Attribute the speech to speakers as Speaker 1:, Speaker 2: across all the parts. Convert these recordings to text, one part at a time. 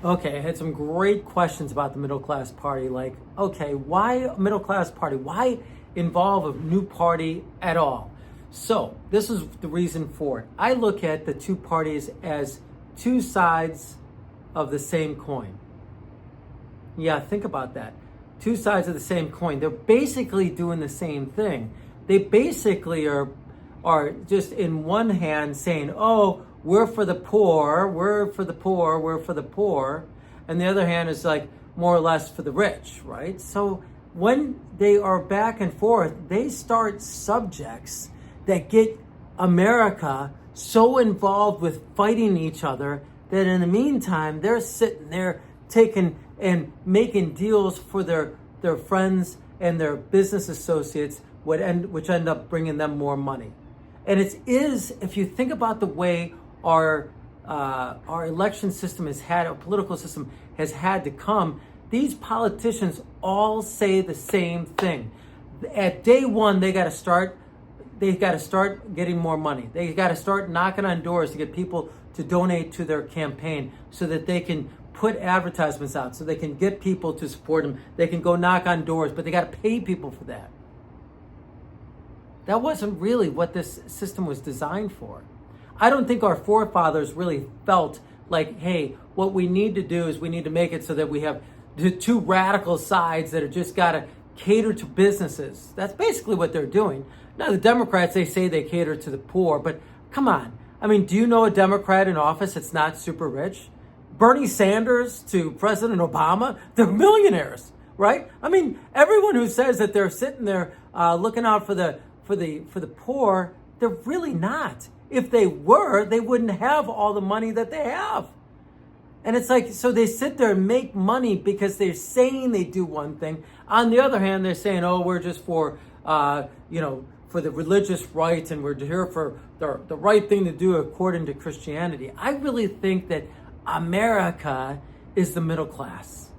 Speaker 1: Okay, I had some great questions about the middle class party. Like, okay, why a middle class party? Why involve a new party at all? So, this is the reason for it. I look at the two parties as two sides of the same coin. Yeah, think about that. Two sides of the same coin. They're basically doing the same thing. They basically are just in one hand saying, "Oh, we're for the poor, we're for the poor, we're for the poor," and the other hand is like more or less for the rich, right? So when they are back and forth, they start subjects that get America so involved with fighting each other that in the meantime they're sitting there taking and making deals for their friends and their business associates which end up bringing them more money. And it is, if you think about the way our election system has had, our political system has had to come, these politicians all say the same thing. At day one, they got to start getting more money. They got to start knocking on doors to get people to donate to their campaign so that they can put advertisements out, so they can get people to support them. They can go knock on doors, but they got to pay people for that. That wasn't really what this system was designed for. I don't think our forefathers really felt like, hey, what we need to do is we need to make it so that we have the two radical sides that are just got to cater to businesses. That's basically what they're doing. Now, the Democrats, they say they cater to the poor, but come on. I mean, do you know a Democrat in office that's not super rich? Bernie Sanders to President Obama, they're millionaires, right? I mean, everyone who says that they're sitting there looking out for the poor, they're really not. If they were, they wouldn't have all the money that they have. And it's like, so they sit there and make money because they're saying they do one thing. On the other hand, they're saying, oh, we're just for the religious rights and we're here for the right thing to do according to Christianity. I really think that America is the middle class.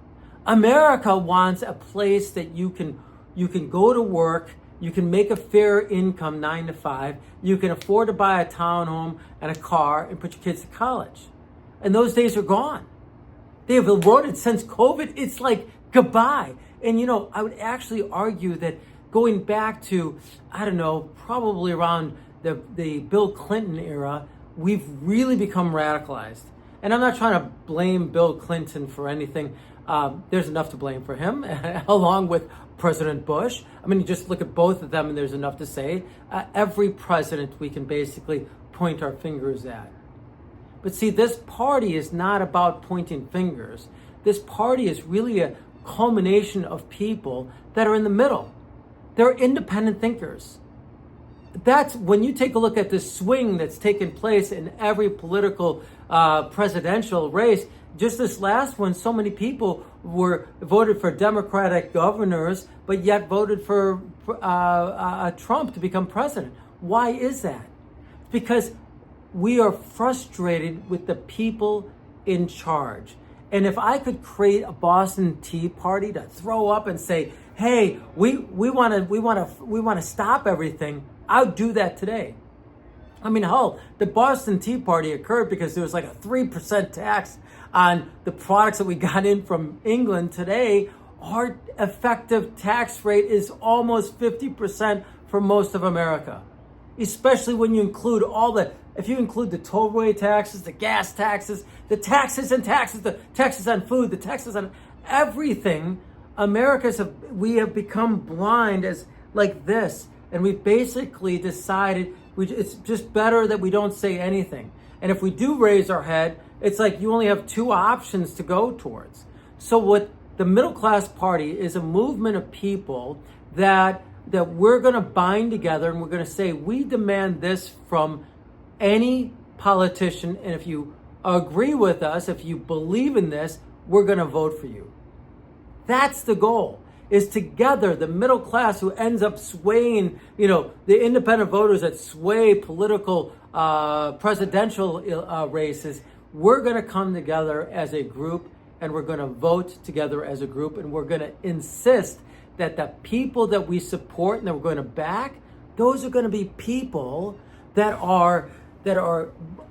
Speaker 1: America wants a place that you can go to work, you can make a fair income 9 to 5, you can afford to buy a townhome and a car and put your kids to college. And those days are gone. They have eroded since COVID. It's like goodbye. And I would actually argue that going back to, I don't know, probably around the Bill Clinton era, we've really become radicalized. And I'm not trying to blame Bill Clinton for anything. There's enough to blame for him, along with President Bush. I mean, you just look at both of them and there's enough to say. Every president we can basically point our fingers at. But see, this party is not about pointing fingers. This party is really a culmination of people that are in the middle. They're independent thinkers. That's when you take a look at the swing that's taken place in every political presidential race. Just this last one, so many people were voted for Democratic governors, but yet voted for Trump to become president. Why is that? Because we are frustrated with the people in charge. And if I could create a Boston Tea Party to throw up and say, "Hey, we want to stop everything," I'll do that today. I mean, hell, the Boston Tea Party occurred because there was like a 3% tax on the products that we got in from England. Today, our effective tax rate is almost 50% for most of America, especially when you include if you include the tollway taxes, the gas taxes, the taxes and taxes, the taxes on food, the taxes on everything. We have become blind as like this. And we've basically decided it's just better that we don't say anything. And if we do raise our head, it's like you only have two options to go towards. So what the middle class party is a movement of people that we're going to bind together and we're going to say, we demand this from any politician. And if you agree with us, if you believe in this, we're going to vote for you. That's the goal. Is together the middle class who ends up swaying, the independent voters that sway political presidential races. We're going to come together as a group and we're going to vote together as a group and we're going to insist that the people that we support and that we're going to back, those are going to be people that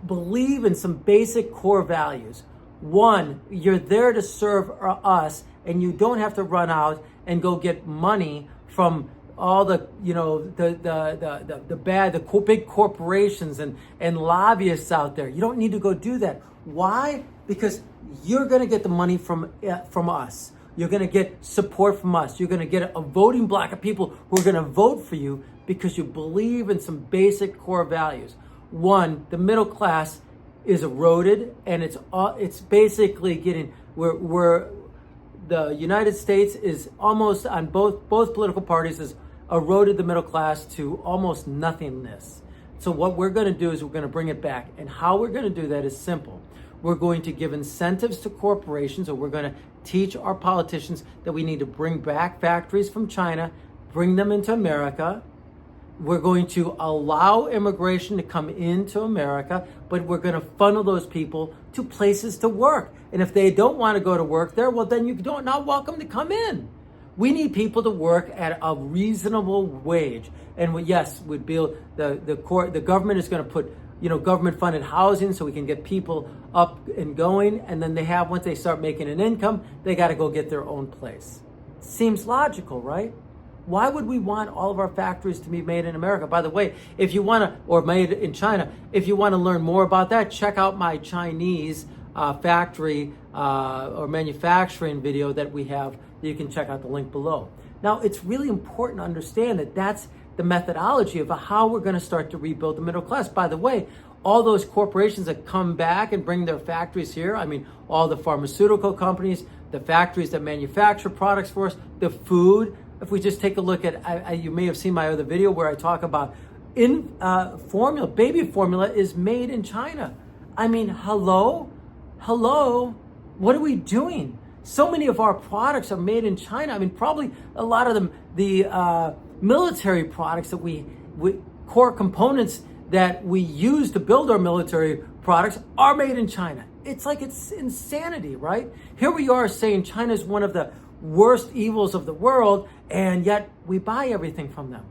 Speaker 1: believe in some basic core values. One, you're there to serve us, and you don't have to run out and go get money from all the, big corporations and lobbyists out there. You don't need to go do that. Why? Because you're going to get the money from us. You're going to get support from us. You're going to get a voting block of people who are going to vote for you because you believe in some basic core values. One, the middle class is eroded, and it's basically getting we're the United States is almost on both political parties has eroded the middle class to almost nothingness. So what we're going to do is we're going to bring it back, and how we're going to do that is simple. We're going to give incentives to corporations, or we're going to teach our politicians that we need to bring back factories from China, bring them into America. We're going to allow immigration to come into America, but we're going to funnel those people to places to work. And if they don't want to go to work there, well, then not welcome to come in. We need people to work at a reasonable wage. And yes, the government is going to put government funded housing so we can get people up and going. And then once they start making an income, they got to go get their own place. Seems logical, right? Why would we want all of our factories to be made in America? By the way, if you want to, or made in China, if you want to learn more about that, check out my Chinese factory or manufacturing video that we have. You can check out the link below. Now, it's really important to understand that that's the methodology of how we're going to start to rebuild the middle class. By the way, all those corporations that come back and bring their factories here, all the pharmaceutical companies, the factories that manufacture products for us, the food. If we just take a look at, you may have seen my other video where I talk about formula, baby formula is made in China. Hello? What are we doing? So many of our products are made in China. Probably a lot of them, the military products that we core components that we use to build our military products are made in China. It's insanity, right? Here we are saying China is one of the worst evils of the world, and yet we buy everything from them.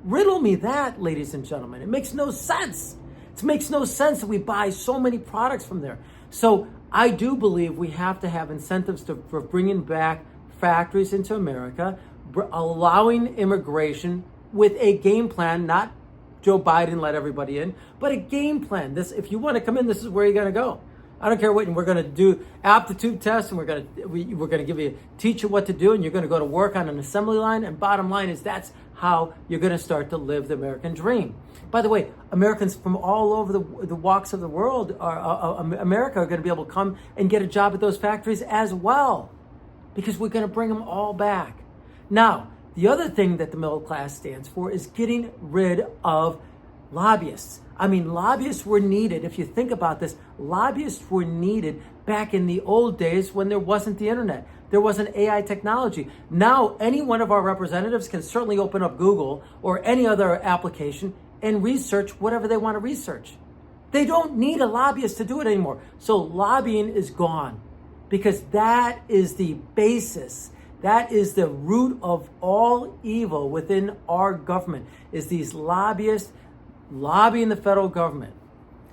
Speaker 1: Riddle me that, ladies and gentlemen. It makes no sense. It makes no sense that we buy so many products from there. So I do believe we have to have incentives for bringing back factories into America, allowing immigration with a game plan, not Joe Biden let everybody in, but a game plan. If you want to come in, this is where you're going to go. I don't care what, and we're going to do aptitude tests, and we're going to teach you what to do, and you're going to go to work on an assembly line. And bottom line is that's how you're going to start to live the American dream. By the way, Americans from all over the walks of the world, America, are going to be able to come and get a job at those factories as well, because we're going to bring them all back. Now, the other thing that the middle class stands for is getting rid of lobbyists. Lobbyists were needed. If you think about this, lobbyists were needed back in the old days when there wasn't the internet. There wasn't AI technology. Now, any one of our representatives can certainly open up Google or any other application and research whatever they want to research. They don't need a lobbyist to do it anymore. So lobbying is gone, because that is the basis. That is the root of all evil within our government, is these lobbyists lobbying the federal government,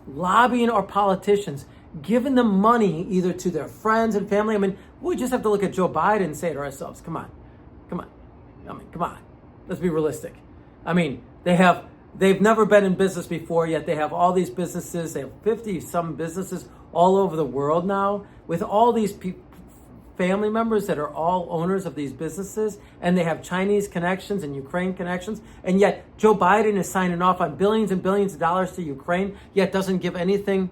Speaker 1: lobbying our politicians, giving them money either to their friends and family. We just have to look at Joe Biden and say to ourselves, come on. Let's be realistic. They've never been in business before, yet they have all these businesses. They have 50 some businesses all over the world now, with all these family members that are all owners of these businesses, and they have Chinese connections and Ukraine connections, and yet Joe Biden is signing off on billions and billions of dollars to Ukraine, yet doesn't give anything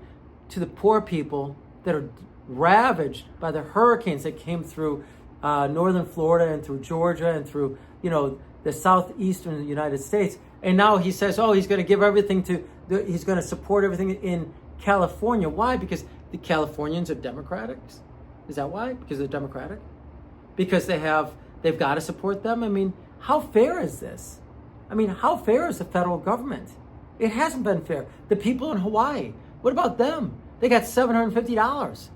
Speaker 1: to the poor people that are ravaged by the hurricanes that came through northern Florida and through Georgia and through the southeastern United States. And now he says, he's going to give everything he's going to support everything in California. Why? Because the Californians are Democratic. Is that why? Because they're Democratic? Because they've got to support them? How fair is this? How fair is the federal government? It hasn't been fair. The people in Hawaii, what about them? They got $750.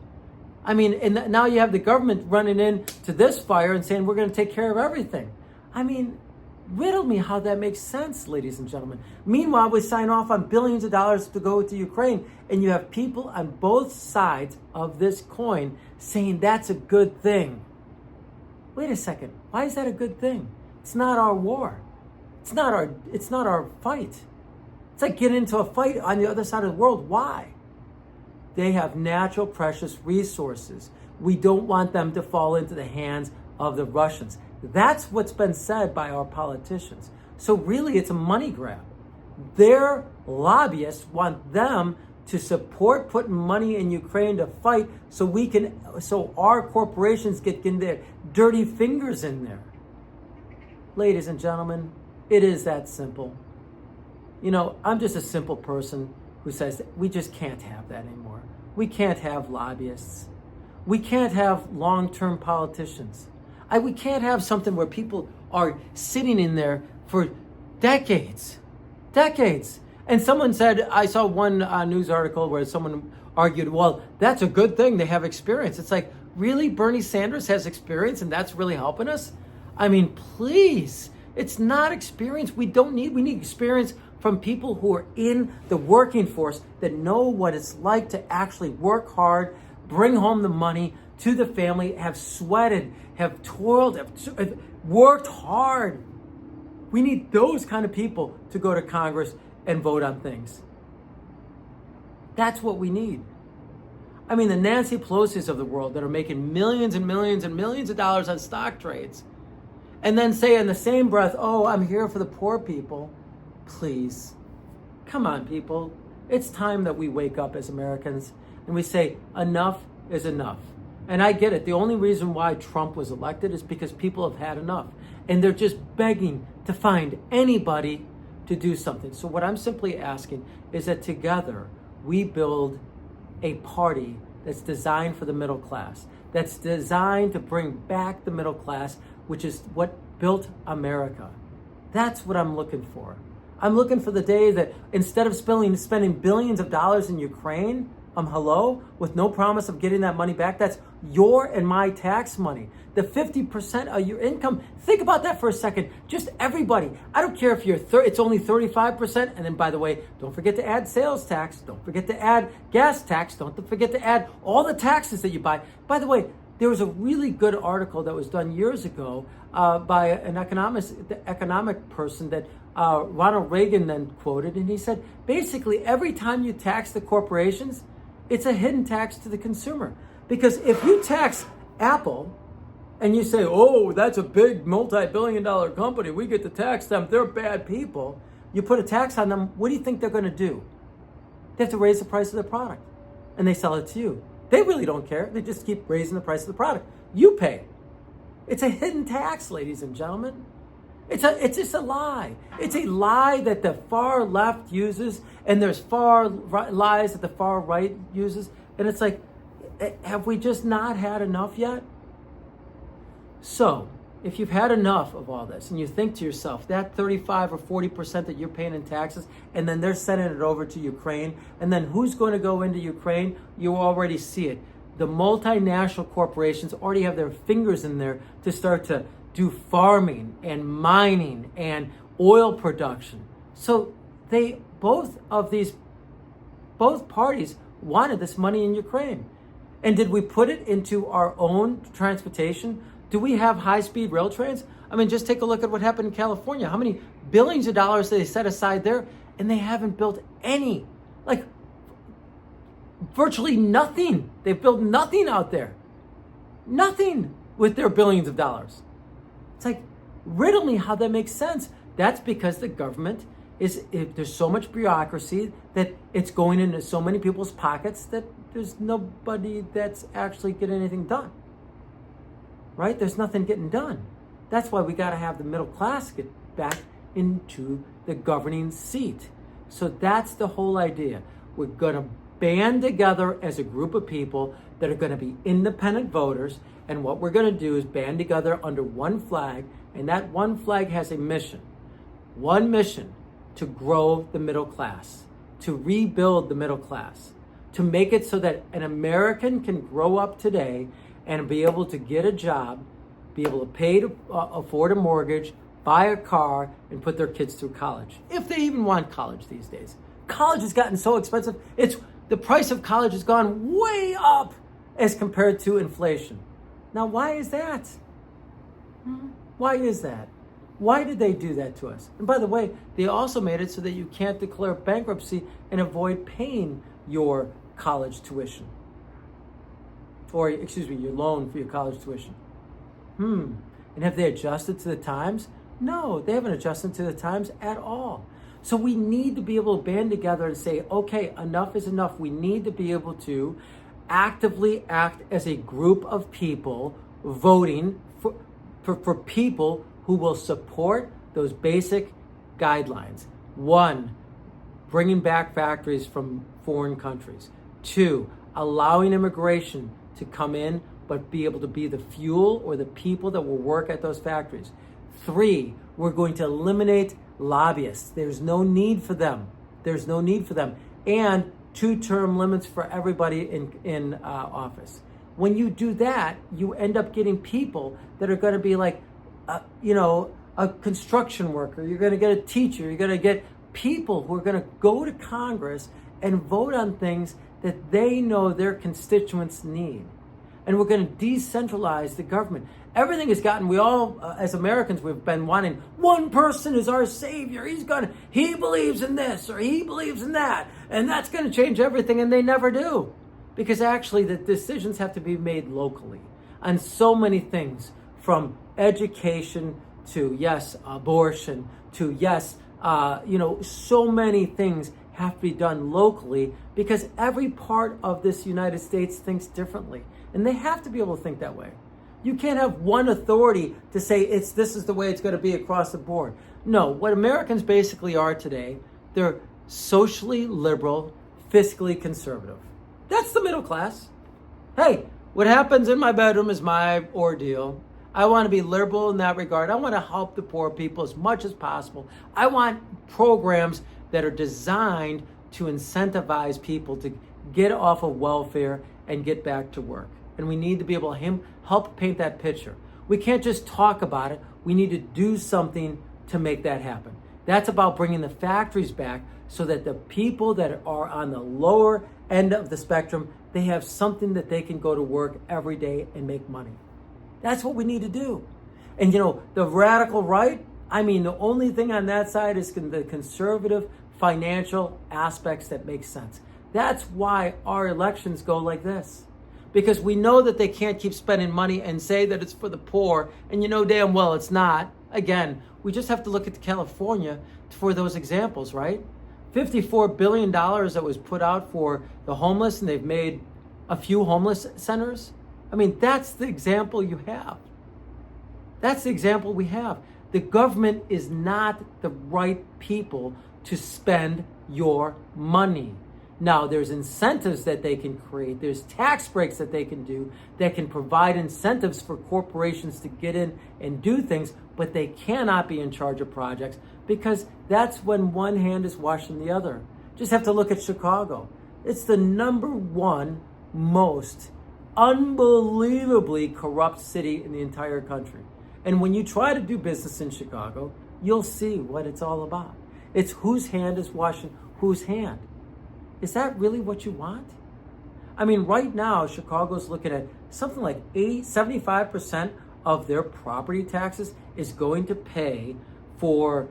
Speaker 1: And now you have the government running into this fire and saying, we're going to take care of everything. Riddle me how that makes sense, ladies and gentlemen. Meanwhile, we sign off on billions of dollars to go to Ukraine, and you have people on both sides of this coin saying that's a good thing. Wait a second. Why is that a good thing? It's not our war. It's not our fight. It's like getting into a fight on the other side of the world. Why? They have natural precious resources. We don't want them to fall into the hands of the Russians. That's what's been said by our politicians. So really, it's a money grab. Their lobbyists want them to support putting money in Ukraine to fight so our corporations get their dirty fingers in there. Ladies and gentlemen, it is that simple. I'm just a simple person who says that we just can't have that anymore. We can't have lobbyists. We can't have long-term politicians. We can't have something where people are sitting in there for decades. And someone said, I saw one news article where someone argued, well, that's a good thing, they have experience. It's like, really? Bernie Sanders has experience and that's really helping us? I mean, please, it's not experience. We need experience from people who are in the working force that know what it's like to actually work hard, bring home the money to the family, have sweated, have toiled, have worked hard. We need those kind of people to go to Congress and vote on things. That's what we need. I mean, the Nancy Pelosi's of the world that are making millions and millions and millions of dollars on stock trades, and then say in the same breath, oh, I'm here for the poor people. Please, come on, people. It's time that we wake up as Americans and we say, enough is enough. And I get it. The only reason why Trump was elected is because people have had enough. And they're just begging to find anybody to do something. So what I'm simply asking is that together we build a party that's designed for the middle class, that's designed to bring back the middle class, which is what built America. That's what I'm looking for. I'm looking for the day that instead of spending billions of dollars in Ukraine, with no promise of getting that money back, that's your and my tax money. The 50% of your income. Think about that for a second. Just everybody. I don't care if it's only 35%. And then, by the way, don't forget to add sales tax. Don't forget to add gas tax. Don't forget to add all the taxes that you buy. By the way, there was a really good article that was done years ago by an economic person that Ronald Reagan then quoted. And he said, basically, every time you tax the corporations, it's a hidden tax to the consumer. Because if you tax Apple and you say, oh, that's a big multi-billion-dollar company, we get to tax them, they're bad people, you put a tax on them, what do you think they're going to do? They have to raise the price of their product. And they sell it to you. They really don't care. They just keep raising the price of the product. You pay. It's a hidden tax, ladies and gentlemen. It's just a lie. It's a lie that the far left uses, and there's lies that the far right uses. And it's like, have we just not had enough yet? So, if you've had enough of all this, and you think to yourself, that 35 or 40% that you're paying in taxes, and then they're sending it over to Ukraine, and then who's going to go into Ukraine? You already see it. The multinational corporations already have their fingers in there to start to do farming and mining and oil production. So both parties wanted this money in Ukraine. And did we put it into our own transportation? Do we have high-speed rail trains? I mean, just take a look at what happened in California. How many billions of dollars they set aside there, and they haven't built any, virtually nothing. They've built nothing out there. Nothing with their billions of dollars. It's like, riddle me how that makes sense. That's because the government there's so much bureaucracy that it's going into so many people's pockets that there's nobody that's actually getting anything done. Right? There's nothing getting done. That's why we got to have the middle class get back into the governing seat. So that's the whole idea. We're going to band together as a group of people that are going to be independent voters. And what we're going to do is band together under one flag. And that one flag has a mission. One mission: to grow the middle class, to rebuild the middle class, to make it so that an American can grow up today and be able to get a job, be able to afford a mortgage, buy a car, and put their kids through college, if they even want college these days. College has gotten so expensive. The price of college has gone way up as compared to inflation. Now, why is that? Why is that? Why did they do that to us? And by the way, they also made it so that you can't declare bankruptcy and avoid paying your college tuition. Or, your loan for your college tuition. And have they adjusted to the times? No, they haven't adjusted to the times at all. So we need to be able to band together and say, okay, enough is enough. We need to be able to actively act as a group of people voting for people who will support those basic guidelines. 1, bringing back factories from foreign countries. 2, allowing immigration to come in but be able to be the fuel or the people that will work at those factories. 3, we're going to eliminate lobbyists. There's no need for them. And 2-term limits for everybody in office. When you do that, you end up getting people that are going to be like, a construction worker. You're going to get a teacher. You're going to get people who are going to go to Congress and vote on things that they know their constituents need. And we're going to decentralize the government. Everything has gotten, we all, as Americans, we've been wanting, one person is our savior. He believes in this or he believes in that. And that's going to change everything. And they never do. Because actually the decisions have to be made locally on so many things, from education to, yes, abortion to, yes, so many things have to be done locally because every part of this United States thinks differently. And they have to be able to think that way. You can't have one authority to say this is the way it's going to be across the board. No, what Americans basically are today, they're socially liberal, fiscally conservative. That's the middle class. Hey, what happens in my bedroom is my ordeal. I want to be liberal in that regard. I want to help the poor people as much as possible. I want programs that are designed to incentivize people to get off of welfare and get back to work. And we need to be able to help paint that picture. We can't just talk about it. We need to do something to make that happen. That's about bringing the factories back so that the people that are on the lower end of the spectrum, they have something that they can go to work every day and make money. That's what we need to do. And the radical right, the only thing on that side is the conservative financial aspects that make sense. That's why our elections go like this. Because we know that they can't keep spending money and say that it's for the poor, and damn well it's not. Again, we just have to look at California for those examples, right? $54 billion that was put out for the homeless, and they've made a few homeless centers. That's the example you have. That's the example we have. The government is not the right people to spend your money. Now, there's incentives that they can create. There's tax breaks that they can do that can provide incentives for corporations to get in and do things, but they cannot be in charge of projects because that's when one hand is washing the other. Just have to look at Chicago. It's the number one most unbelievably corrupt city in the entire country. And when you try to do business in Chicago, you'll see what it's all about. It's whose hand is washing whose hand. Is that really what you want? Right now, Chicago's looking at something like 75% of their property taxes is going to pay for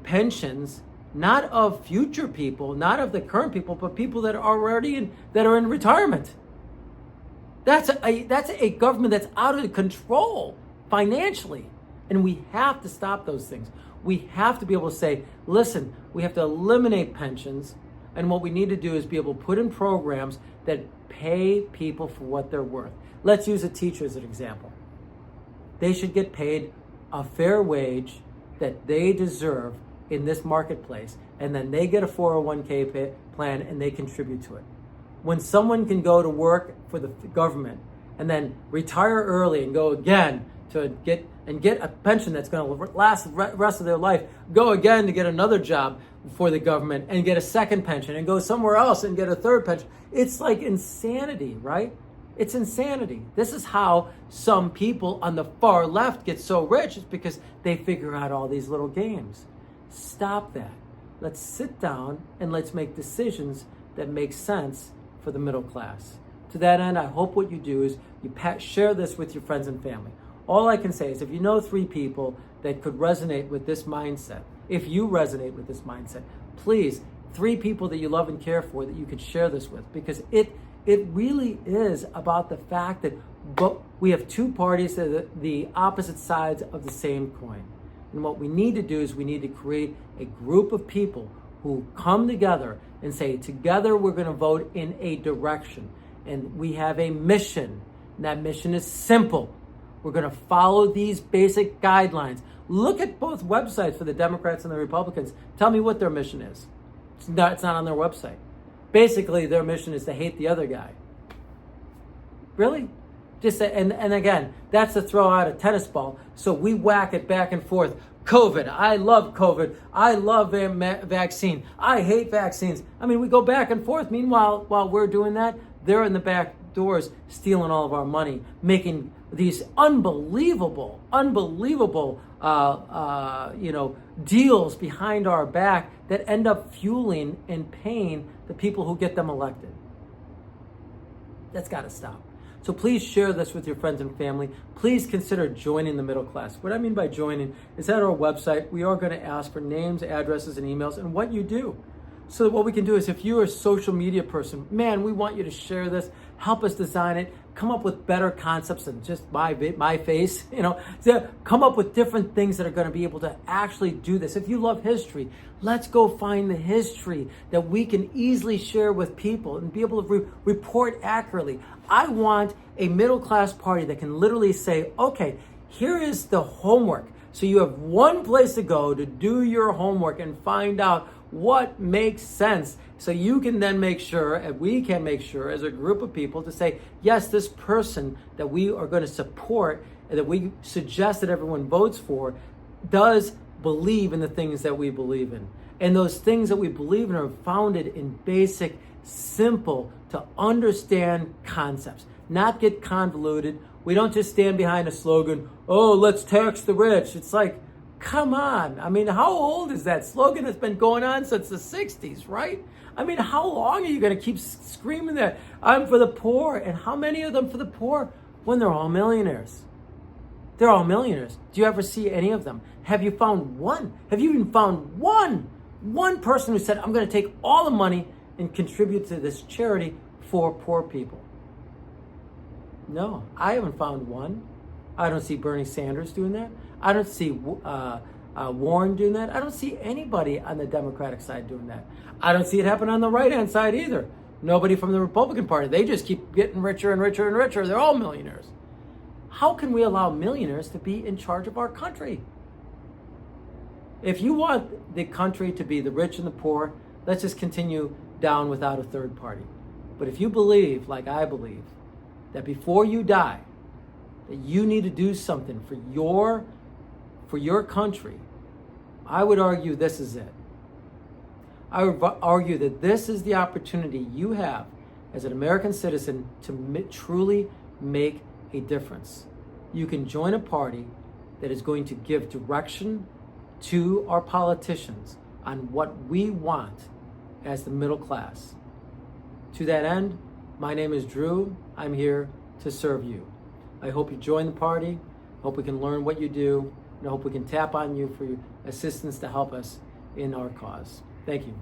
Speaker 1: pensions, not of future people, not of the current people, but people that are already that are in retirement. That's a government that's out of control financially. And we have to stop those things. We have to be able to say, listen, we have to eliminate pensions. And what we need to do is be able to put in programs that pay people for what they're worth. Let's use a teacher as an example. They should get paid a fair wage that they deserve in this marketplace. And then they get a 401k plan and they contribute to it. When someone can go to work for the government and then retire early and go again to get a pension that's going to last the rest of their life, go again to get another job for the government and get a second pension and go somewhere else and get a third pension. It's like insanity, right? It's insanity. This is how some people on the far left get so rich, is because they figure out all these little games. Stop that. Let's sit down and let's make decisions that make sense for the middle class. To that end, I hope what you do is you share this with your friends and family. All I can say is if you know 3 people that could resonate with this mindset, if you resonate with this mindset, please, 3 people that you love and care for that you could share this with, because it really is about the fact that we have 2 parties that are the opposite sides of the same coin. And what we need to do is we need to create a group of people who come together and say, together we're going to vote in a direction. And we have a mission. And that mission is simple. We're going to follow these basic guidelines. Look at both websites for the Democrats and the Republicans. Tell me what their mission is. It's not on their website. Basically, their mission is to hate the other guy. Really? And again, that's to throw out a tennis ball. So we whack it back and forth. COVID. I love COVID. I love vaccine. I hate vaccines. I mean, we go back and forth. Meanwhile, while we're doing that, they're in the back doors stealing all of our money, making these unbelievable deals behind our back that end up fueling and paying the people who get them elected. That's got to stop. So please share this with your friends and family. Please consider joining the middle class. What I mean by joining is at our website, we are going to ask for names, addresses, and emails, and what you do. So what we can do is, if you're a social media person, man, we want you to share this, help us design it, come up with better concepts than just my face, come up with different things that are going to be able to actually do this. If you love history, let's go find the history that we can easily share with people and be able to report accurately. I want a middle class party that can literally say, okay, here is the homework. So you have one place to go to do your homework and find out what makes sense. So you can then make sure, and we can make sure as a group of people to say, yes, this person that we are going to support and that we suggest that everyone votes for does believe in the things that we believe in. And those things that we believe in are founded in basic, simple to understand concepts, not get convoluted. We don't just stand behind a slogan, oh, let's tax the rich. It's like, come on. I mean, how old is that slogan? It's been going on since the 60s, right? I mean, how long are you going to keep screaming that? I'm for the poor. And how many of them for the poor when they're all millionaires? They're all millionaires. Do you ever see any of them? Have you found one? Have you even found one person who said, I'm going to take all the money and contribute to this charity for poor people? No, I haven't found one. I don't see Bernie Sanders doing that. I don't see Warren doing that. I don't see anybody on the Democratic side doing that. I don't see it happen on the right-hand side either. Nobody from the Republican Party. They just keep getting richer and richer and richer. They're all millionaires. How can we allow millionaires to be in charge of our country? If you want the country to be the rich and the poor, let's just continue down without a third party. But if you believe, like I believe, that before you die, that you need to do something for your country, I would argue this is it. I would argue that this is the opportunity you have as an American citizen to truly make a difference. You can join a party that is going to give direction to our politicians on what we want as the middle class. To that end, my name is Drew. I'm here to serve you. I hope you join the party. Hope we can learn what you do. And I hope we can tap on you for your assistance to help us in our cause. Thank you.